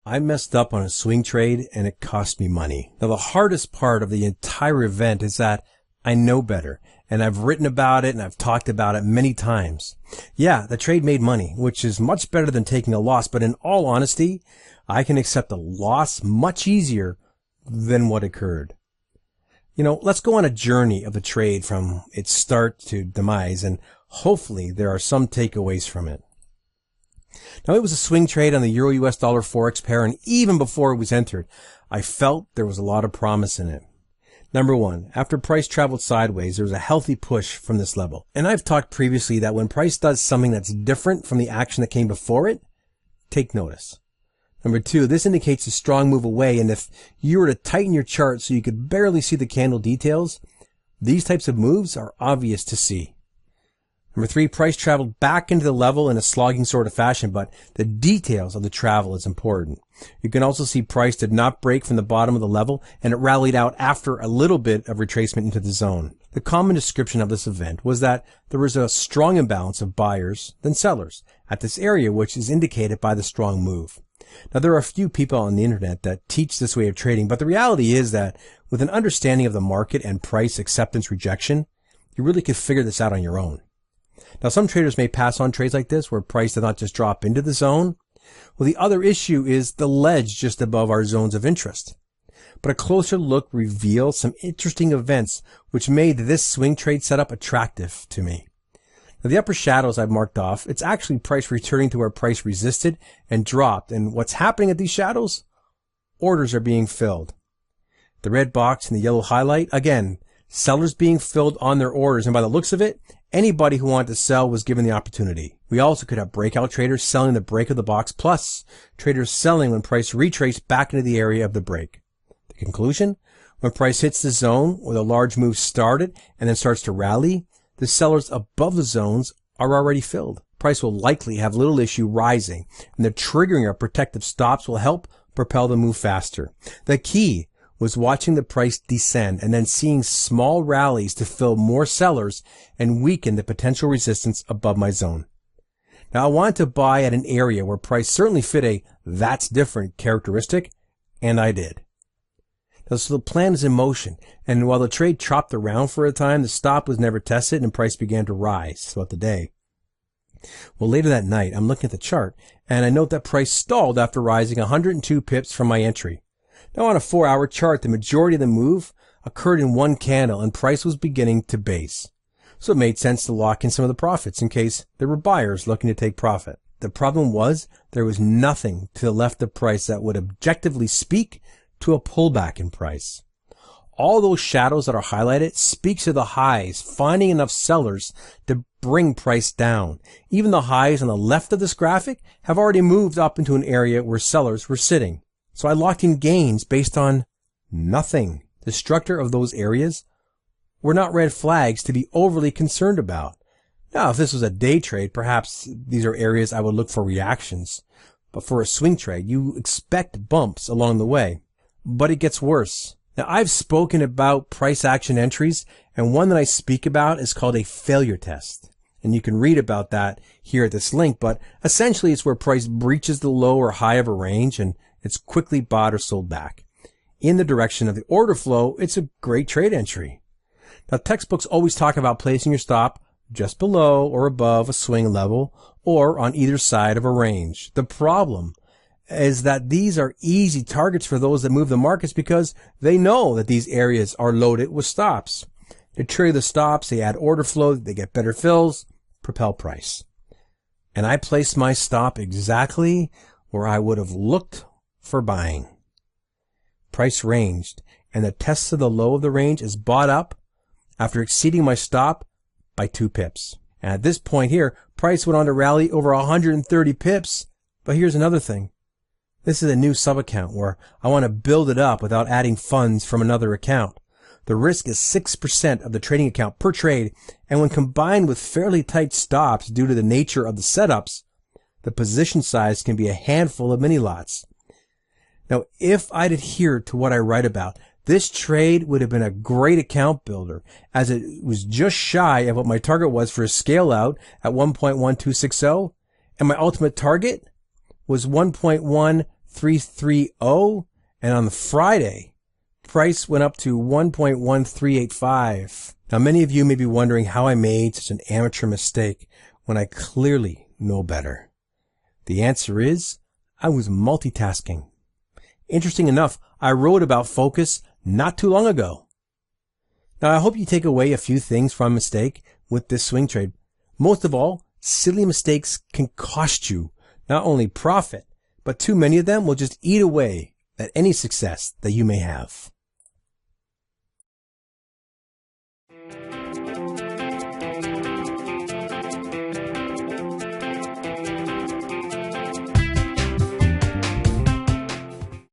I messed up on a swing trade and it cost me money. Now the hardest part of the entire event is that I know better and I've written about it and I've talked about it many times. Yeah, the trade made money, which is much better than taking a loss, but in all honesty, I can accept a loss much easier than what occurred. Let's go on a journey of the trade from its start to demise, and hopefully there are some takeaways from it. Now, it was a swing trade on the Euro-US dollar Forex pair, and even before it was entered, I felt there was a lot of promise in it. Number one, after price traveled sideways, there was a healthy push from this level. And I've talked previously that when price does something that's different from the action that came before it, take notice. Number two, this indicates a strong move away, and if you were to tighten your chart so you could barely see the candle details, these types of moves are obvious to see. Number three, price traveled back into the level in a slogging sort of fashion, but the details of the travel is important. You can also see price did not break from the bottom of the level, and it rallied out after a little bit of retracement into the zone. The common description of this event was that there was a strong imbalance of buyers than sellers at this area, which is indicated by the strong move. Now, there are a few people on the internet that teach this way of trading, but the reality is that with an understanding of the market and price acceptance rejection, you really could figure this out on your own. Now, some traders may pass on trades like this where price does not just drop into the zone. Well, the other issue is the ledge just above our zones of interest. But a closer look reveals some interesting events which made this swing trade setup attractive to me. Now, the upper shadows I've marked off, it's actually price returning to where price resisted and dropped. And what's happening at these shadows? Orders are being filled. The red box and the yellow highlight, again, sellers being filled on their orders. And by the looks of it, anybody who wanted to sell was given the opportunity. We also could have breakout traders selling the break of the box, plus traders selling when price retraced back into the area of the break. The conclusion? When price hits the zone where the large move started and then starts to rally, the sellers above the zones are already filled. Price will likely have little issue rising, and the triggering of protective stops will help propel the move faster. The key was watching the price descend and then seeing small rallies to fill more sellers and weaken the potential resistance above my zone. Now, I wanted to buy at an area where price certainly fit a "that's different" characteristic, and I did. Now, so the plan is in motion, and while the trade chopped around for a time, the stop was never tested and price began to rise throughout the day. Well, later that night, I'm looking at the chart, and I note that price stalled after rising 102 pips from my entry. Now, on a 4-hour chart, the majority of the move occurred in one candle, and price was beginning to base. So it made sense to lock in some of the profits in case there were buyers looking to take profit. The problem was there was nothing to the left of price that would objectively speak to a pullback in price. All those shadows that are highlighted speak to the highs, finding enough sellers to bring price down. Even the highs on the left of this graphic have already moved up into an area where sellers were sitting. So I locked in gains based on nothing. The structure of those areas were not red flags to be overly concerned about. Now, if this was a day trade, perhaps these are areas I would look for reactions. But for a swing trade, you expect bumps along the way. But it gets worse. Now, I've spoken about price action entries, and one that I speak about is called a failure test. And you can read about that here at this link, but essentially it's where price breaches the low or high of a range and it's quickly bought or sold back. In the direction of the order flow, it's a great trade entry. Now, textbooks always talk about placing your stop just below or above a swing level or on either side of a range. The problem is that these are easy targets for those that move the markets because they know that these areas are loaded with stops. They trigger the stops, they add order flow, they get better fills, propel price. And I placed my stop exactly where I would have looked for buying. Price ranged, and the test of the low of the range is bought up after exceeding my stop by 2 pips. And at this point here, price went on to rally over 130 pips. But here's another thing. This is a new sub-account where I want to build it up without adding funds from another account. The risk is 6% of the trading account per trade, and when combined with fairly tight stops due to the nature of the setups, the position size can be a handful of mini lots. Now, if I'd adhered to what I write about, this trade would have been a great account builder, as it was just shy of what my target was for a scale out at 1.1260, and my ultimate target was 1.1 1.1330, and on the Friday, price went up to 1.1385. Now, many of you may be wondering how I made such an amateur mistake when I clearly know better. The answer is, I was multitasking. Interesting enough, I wrote about focus not too long ago. Now, I hope you take away a few things from a mistake with this swing trade. Most of all, silly mistakes can cost you not only profit, but too many of them will just eat away at any success that you may have.